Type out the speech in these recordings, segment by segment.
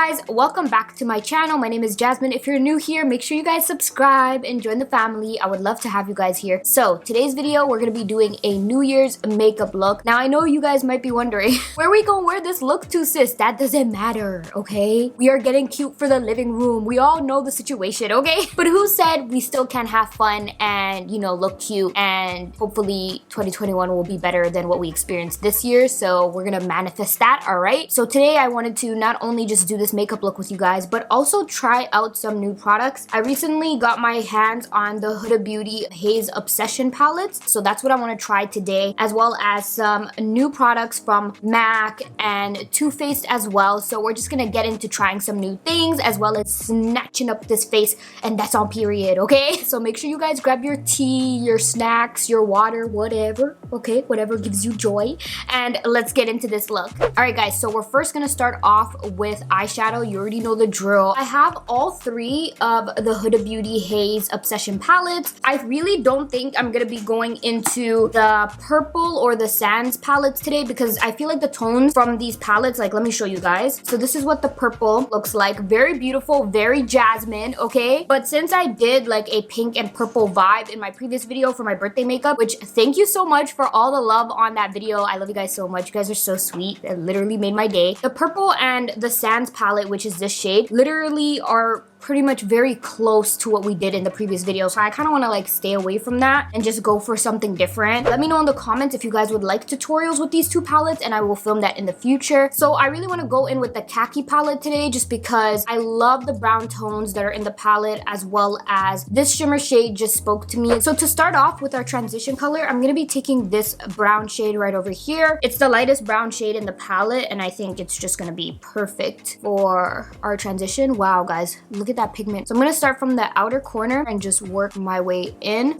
guys, welcome back to my channel. My name is Jasmine. If you're new here, make sure you guys subscribe and join the family. I would love to have you guys here. So today's video, we're gonna be doing a New Year's makeup look. Now I know you guys might be wondering, where we gonna wear this look to, sis? That doesn't matter, okay? We are getting cute for the living room. We all know the situation, okay? But who said we still can have fun and, you know, look cute, and hopefully 2021 will be better than what we experienced this year. So we're gonna manifest that, all right? So today I wanted to not only just do this makeup look with you guys, but also try out some new products. I recently got my hands on the Huda Beauty HAZE Obsession palettes, so that's what I want to try today, as well as some new products from MAC and Too Faced as well. So we're just gonna get into trying some new things, as well as snatching up this face, and that's on period, okay? So make sure you guys grab your tea, your snacks, your water, whatever, okay? Whatever gives you joy, and let's get into this look. All right, guys, so we're first gonna start off with eyeshadow. You already know the drill. I have all three of the Huda Beauty HAZE Obsession palettes. I really don't think I'm gonna be going into the purple or the sands palettes today, because I feel like the tones from these palettes, like, let me show you guys. So this is what the purple looks like. Very beautiful, very Jasmine, okay? But since I did like a pink and purple vibe in my previous video for my birthday makeup, which thank you so much for all the love on that video. I love you guys so much. You guys are so sweet. It literally made my day. The purple and the sands palette, which is this shade, literally are pretty much very close to what we did in the previous video. So I kind of want to like stay away from that and just go for something different. Let me know in the comments if you guys would like tutorials with these two palettes, and I will film that in the future. So I really want to go in with the khaki palette today, just because I love the brown tones that are in the palette, as well as this shimmer shade just spoke to me. So to start off with our transition color, I'm going to be taking this brown shade right over here. It's the lightest brown shade in the palette, and I think it's just going to be perfect for our transition. Wow, guys, look at that pigment. So I'm going to start from the outer corner and just work my way in.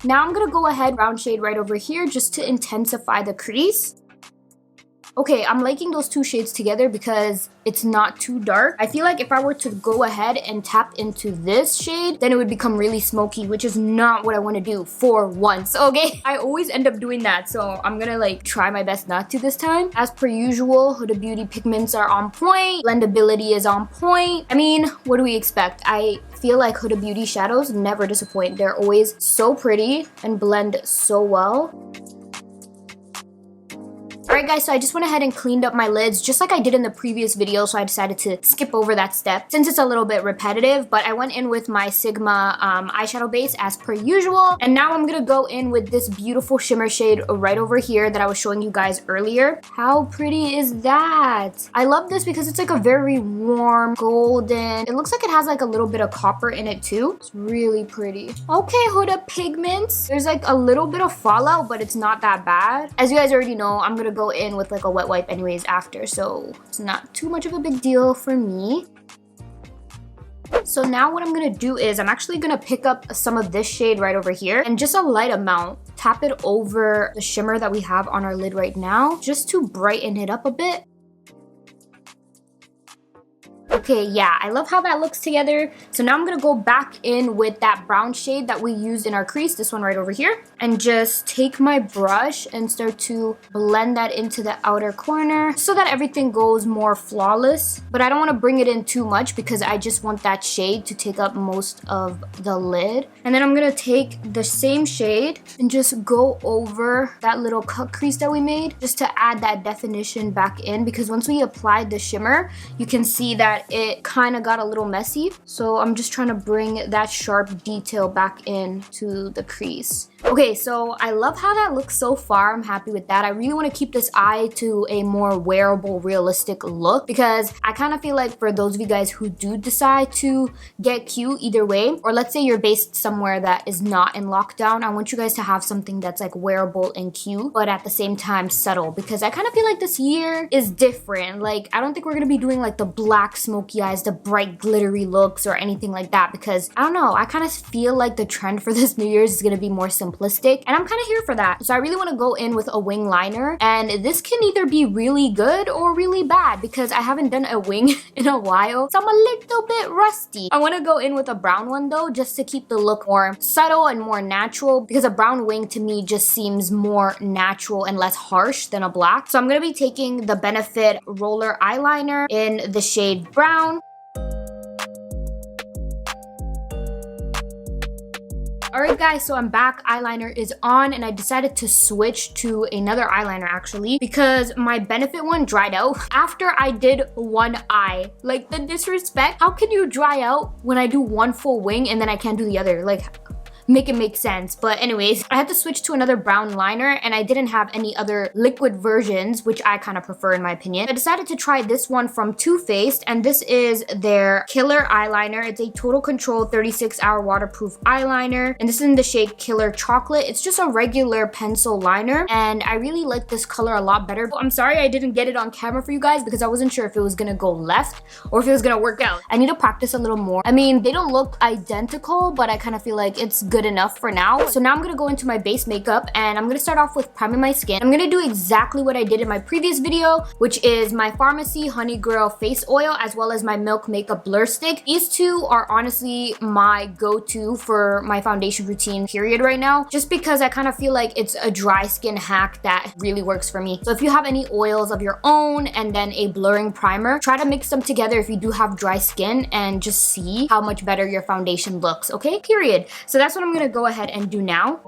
Now I'm going to go ahead, brown shade right over here, just to intensify the crease. Okay, I'm liking those two shades together because it's not too dark. I feel like if I were to go ahead and tap into this shade, then it would become really smoky, which is not what I want to do for once, okay? I always end up doing that, so I'm gonna like try my best not to this time. As per usual, Huda Beauty pigments are on point. Blendability is on point. I mean, what do we expect? I feel like Huda Beauty shadows never disappoint. They're always so pretty and blend so well. Alright guys, so I just went ahead and cleaned up my lids just like I did in the previous video, so I decided to skip over that step since it's a little bit repetitive. But I went in with my Sigma eyeshadow base as per usual, and now I'm gonna go in with this beautiful shimmer shade right over here that I was showing you guys earlier. How pretty is that? I love this because it's like a very warm golden. It looks like it has like a little bit of copper in it too. It's really pretty. Okay, Huda pigments. There's like a little bit of fallout, but it's not that bad. As you guys already know, I'm gonna go in with like a wet wipe anyways after, so it's not too much of a big deal for me. So now what I'm gonna do is I'm actually gonna pick up some of this shade right over here, and just a light amount, tap it over the shimmer that we have on our lid right now, just to brighten it up a bit. Okay, yeah, I love how that looks together. So now I'm gonna go back in with that brown shade that we used in our crease, this one right over here, and just take my brush and start to blend that into the outer corner so that everything goes more flawless. But I don't want to bring it in too much because I just want that shade to take up most of the lid. And then I'm gonna take the same shade and just go over that little cut crease that we made, just to add that definition back in, because once we applied the shimmer, you can see that it kind of got a little messy. So I'm just trying to bring that sharp detail back in to the crease. Okay, so I love how that looks so far. I'm happy with that. I really want to keep this eye to a more wearable, realistic look, because I kind of feel like for those of you guys who do decide to get cute either way, or let's say you're based somewhere that is not in lockdown, I want you guys to have something that's like wearable and cute, but at the same time subtle, because I kind of feel like this year is different. Like, I don't think we're going to be doing like the black smoke smoky eyes, the bright glittery looks or anything like that, because I don't know, I kind of feel like the trend for this New Year's is going to be more simplistic, and I'm kind of here for that. So I really want to go in with a wing liner, and this can either be really good or really bad because I haven't done a wing in a while, so I'm a little bit rusty. I want to go in with a brown one though, just to keep the look more subtle and more natural, because a brown wing to me just seems more natural and less harsh than a black. So I'm going to be taking the Benefit roller eyeliner in the shade brown. Alright guys, so I'm back, eyeliner is on, and I decided to switch to another eyeliner actually because my Benefit one dried out after I did one eye. Like, the disrespect. How can you dry out when I do one full wing and then I can't do the other? Like, make it make sense. But anyways, I had to switch to another brown liner, and I didn't have any other liquid versions, which I kind of prefer in my opinion. I decided to try this one from Too Faced, and this is their Killer eyeliner. It's a Total Control 36-hour waterproof eyeliner, and this is in the shade Killer Chocolate. It's just a regular pencil liner, and I really like this color a lot better. I'm sorry I didn't get it on camera for you guys because I wasn't sure if it was gonna go left or if it was gonna work out. I need to practice a little more. I mean, they don't look identical, but I kind of feel like it's good enough for now. So now I'm gonna go into my base makeup, and I'm gonna start off with priming my skin. I'm gonna do exactly what I did in my previous video, which is my Pharmacy Honey Girl face oil as well as my Milk Makeup Blur Stick. These two are honestly my go-to for my foundation routine period right now, just because I kind of feel like it's a dry skin hack that really works for me. So if you have any oils of your own and then a blurring primer, try to mix them together if you do have dry skin and just see how much better your foundation looks, okay? Period. So that's what I'm gonna go ahead and do now.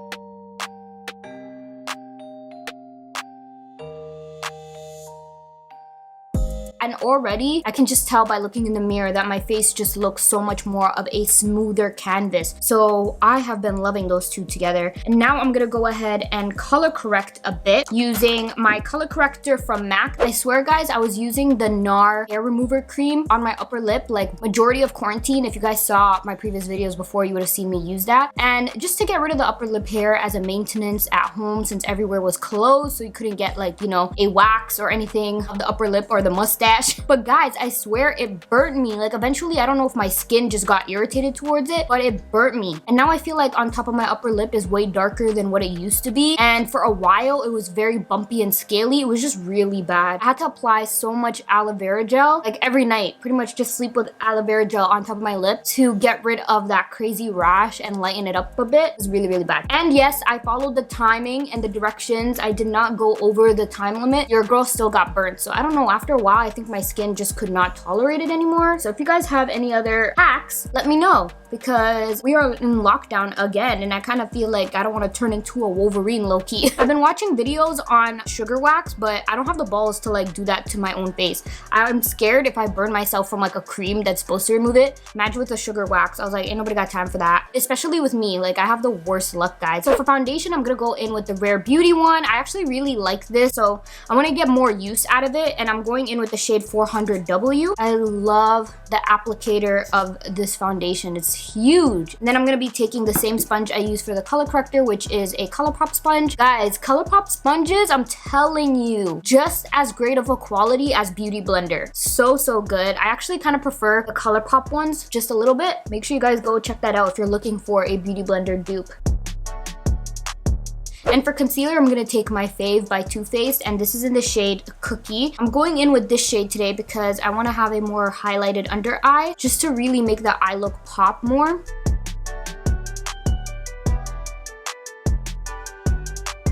And already, I can just tell by looking in the mirror that my face just looks so much more of a smoother canvas. So I have been loving those two together. And now I'm gonna go ahead and color correct a bit using my color corrector from MAC. I swear guys, I was using the NAR hair remover cream on my upper lip like majority of quarantine. If you guys saw my previous videos before, you would have seen me use that. And just to get rid of the upper lip hair as a maintenance at home, since everywhere was closed, so you couldn't get like, you know, a wax or anything of the upper lip or the mustache. But guys, I swear it burnt me. Like, eventually, I don't know if my skin just got irritated towards it, but it burnt me. And now I feel like on top of my upper lip is way darker than what it used to be. And for a while, it was very bumpy and scaly. It was just really bad. I had to apply so much aloe vera gel, like every night. Pretty much just sleep with aloe vera gel on top of my lip to get rid of that crazy rash and lighten it up a bit. It was really, really bad. And yes, I followed the timing and the directions. I did not go over the time limit. Your girl still got burnt. So I don't know, after a while, I think my skin just could not tolerate it anymore. So if you guys have any other hacks, let me know, because we are in lockdown again, and I kind of feel like I don't want to turn into a Wolverine low-key. I've been watching videos on sugar wax, but I don't have the balls to like do that to my own face. I'm scared if I burn myself from like a cream that's supposed to remove it. Imagine with a sugar wax. I was like, ain't nobody got time for that. Especially with me, like I have the worst luck, guys. So for foundation, I'm gonna go in with the Rare Beauty one. I actually really like this, so I want to get more use out of it, and I'm going in with the shade 400W. I love the applicator of this foundation. It's huge. And then I'm going to be taking the same sponge I use for the color corrector, which is a ColourPop sponge. Guys, ColourPop sponges, I'm telling you, just as great of a quality as Beauty Blender. So, so good. I actually kind of prefer the ColourPop ones just a little bit. Make sure you guys go check that out if you're looking for a Beauty Blender dupe. And for concealer, I'm going to take my fave by Too Faced, and this is in the shade Cookie. I'm going in with this shade today because I want to have a more highlighted under eye, just to really make the eye look pop more.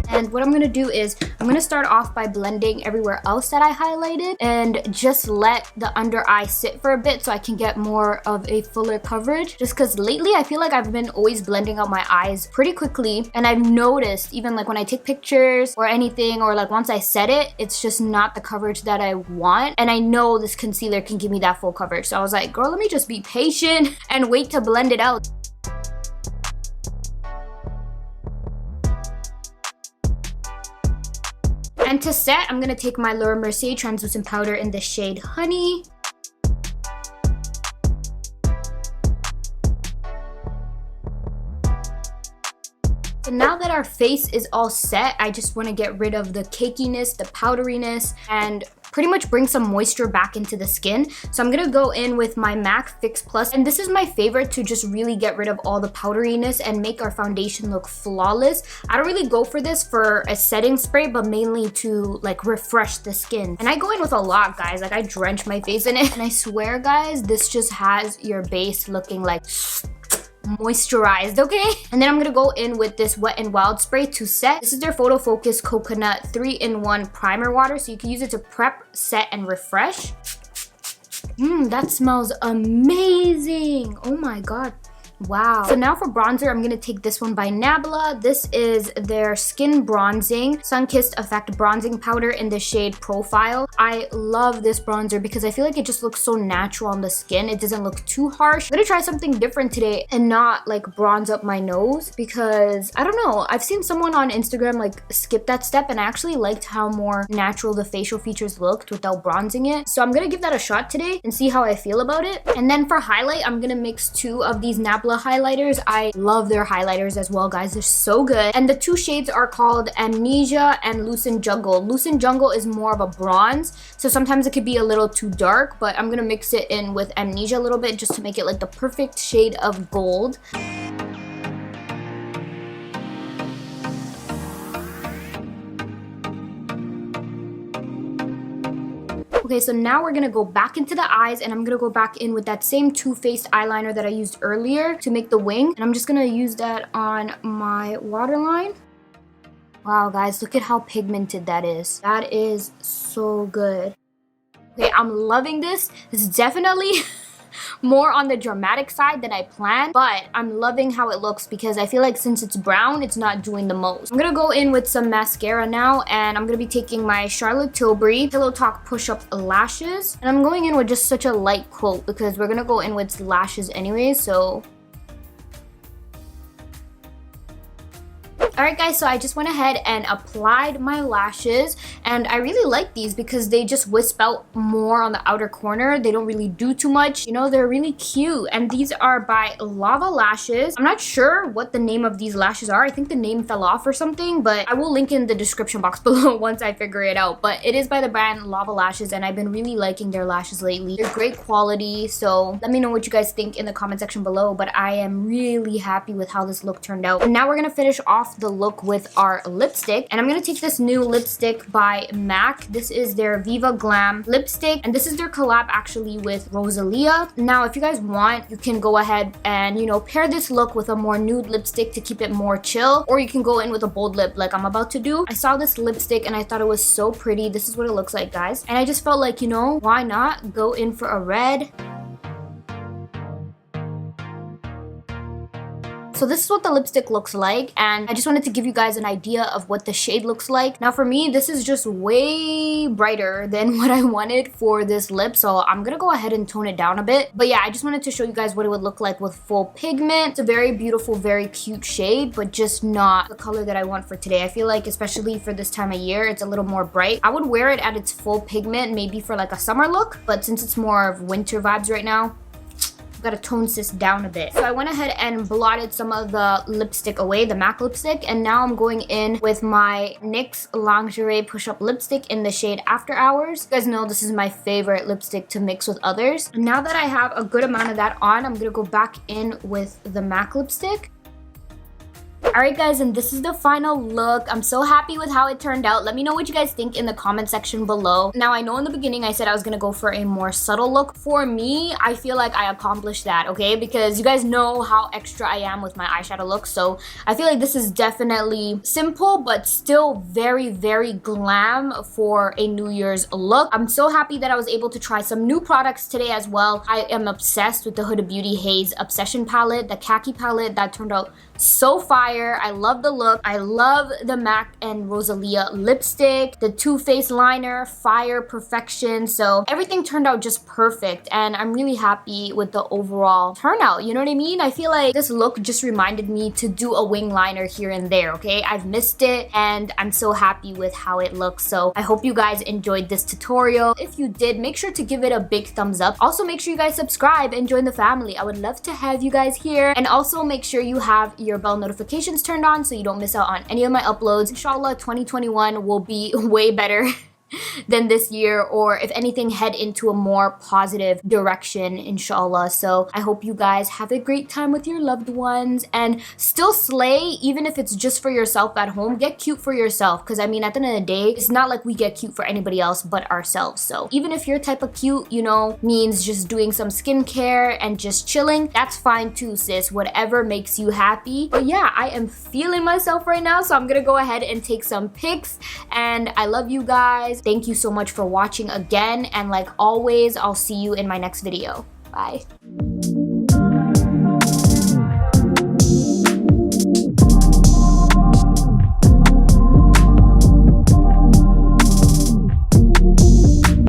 And what I'm going to do is I'm going to start off by blending everywhere else that I highlighted and just let the under eye sit for a bit so I can get more of a fuller coverage. Just because lately I feel like I've been always blending out my eyes pretty quickly, and I've noticed even like when I take pictures or anything, or like once I set it, it's just not the coverage that I want. And I know this concealer can give me that full coverage. So I was like, girl, let me just be patient and wait to blend it out. And to set, I'm going to take my Laura Mercier translucent powder in the shade Honey. So now that our face is all set, I just want to get rid of the cakiness, the powderiness, and pretty much bring some moisture back into the skin. So I'm gonna go in with my MAC Fix Plus, and this is my favorite to just really get rid of all the powderiness and make our foundation look flawless. I don't really go for this for a setting spray, but mainly to like refresh the skin. And I go in with a lot, guys. Like I drench my face in it, and I swear, guys, this just has your base looking like moisturized, okay? And then I'm gonna go in with this Wet n Wild spray to set. This is their Photo Focus Coconut 3-in-1 primer water, so you can use it to prep, set, and refresh. That smells amazing. Oh my god. Wow. So now for bronzer, I'm gonna take this one by Nabla. This is their Skin Bronzing Sun-Kissed Effect Bronzing Powder in the shade Profile. I love this bronzer because I feel like it just looks so natural on the skin. It doesn't look too harsh. I'm gonna try something different today and not like bronze up my nose because I don't know. I've seen someone on Instagram like skip that step, and I actually liked how more natural the facial features looked without bronzing it. So I'm gonna give that a shot today and see how I feel about it. And then for highlight, I'm gonna mix 2 of these Nabla highlighters. I love their highlighters as well, guys. They're so good. And the 2 shades are called Amnesia and Lucent Jungle. Lucent Jungle is more of a bronze, so sometimes it could be a little too dark, but I'm gonna mix it in with Amnesia a little bit just to make it like the perfect shade of gold. Okay, so now we're gonna go back into the eyes, and I'm gonna go back in with that same Too Faced eyeliner that I used earlier to make the wing. And I'm just gonna use that on my waterline. Wow, guys, look at how pigmented that is. That is so good. Okay, I'm loving this. This is definitely more on the dramatic side than I planned, but I'm loving how it looks because I feel like since it's brown, it's not doing the most. I'm gonna go in with some mascara now, and I'm gonna be taking my Charlotte Tilbury Pillow Talk Push-Up Lashes, and I'm going in with just such a light coat because we're gonna go in with lashes anyway, so alright guys, so I just went ahead and applied my lashes, and I really like these because they just wisp out more on the outer corner. They don't really do too much. You know, they're really cute. And these are by Lava Lashes. I'm not sure what the name of these lashes are. I think the name fell off or something, but I will link in the description box below once I figure it out. But it is by the brand Lava Lashes, and I've been really liking their lashes lately. They're great quality, so let me know what you guys think in the comment section below. But I am really happy with how this look turned out. And now we're gonna finish off the look with our lipstick, and I'm gonna take this new lipstick by MAC. This is their Viva Glam lipstick, and this is their collab actually with Rosalia. Now if you guys want, you can go ahead and, you know, pair this look with a more nude lipstick to keep it more chill, or you can go in with a bold lip like I'm about to do. I saw this lipstick and I thought it was so pretty. This is what it looks like, guys, and I just felt like, you know, why not go in for a red. So this is what the lipstick looks like, and I just wanted to give you guys an idea of what the shade looks like. Now for me, this is just way brighter than what I wanted for this lip, so I'm gonna go ahead and tone it down a bit. But yeah, I just wanted to show you guys what it would look like with full pigment. It's a very beautiful, very cute shade, but just not the color that I want for today. I feel like, especially for this time of year, it's a little more bright. I would wear it at its full pigment, maybe for like a summer look, but since it's more of winter vibes right now, I've got to tone this down a bit. So I went ahead and blotted some of the lipstick away, the MAC lipstick, and now I'm going in with my NYX Lingerie Push-Up Lipstick in the shade After Hours. You guys know this is my favorite lipstick to mix with others. And now that I have a good amount of that on, I'm gonna go back in with the MAC lipstick. Alright guys, and this is the final look. I'm so happy with how it turned out. Let me know what you guys think in the comment section below. Now, I know in the beginning I said I was gonna go for a more subtle look. For me, I feel like I accomplished that, okay? Because you guys know how extra I am with my eyeshadow look, so I feel like this is definitely simple, but still very, very glam for a New Year's look. I'm so happy that I was able to try some new products today as well. I am obsessed with the Huda Beauty HAZE Obsession palette, the khaki palette. That turned out so fire. I love the look. I love the MAC and Rosalia lipstick, the Too Faced liner, fire perfection. So everything turned out just perfect, and I'm really happy with the overall turnout. You know what I mean? I feel like this look just reminded me to do a wing liner here and there, okay? I've missed it, and I'm so happy with how it looks. So I hope you guys enjoyed this tutorial. If you did, make sure to give it a big thumbs up. Also, make sure you guys subscribe and join the family. I would love to have you guys here. And also make sure you have your bell notifications turned on so you don't miss out on any of my uploads. Inshallah, 2021 will be way better than this year, or if anything, head into a more positive direction, inshallah. So I hope you guys have a great time with your loved ones and still slay, even if it's just for yourself at home. Get cute for yourself, because I mean, at the end of the day, it's not like we get cute for anybody else but ourselves. So even if your type of cute, you know, means just doing some skincare and just chilling, that's fine too, sis. Whatever makes you happy. But yeah, I am feeling myself right now, so I'm gonna go ahead and take some pics. And I love you guys. Thank you so much for watching again, and like always, I'll see you in my next video. Bye.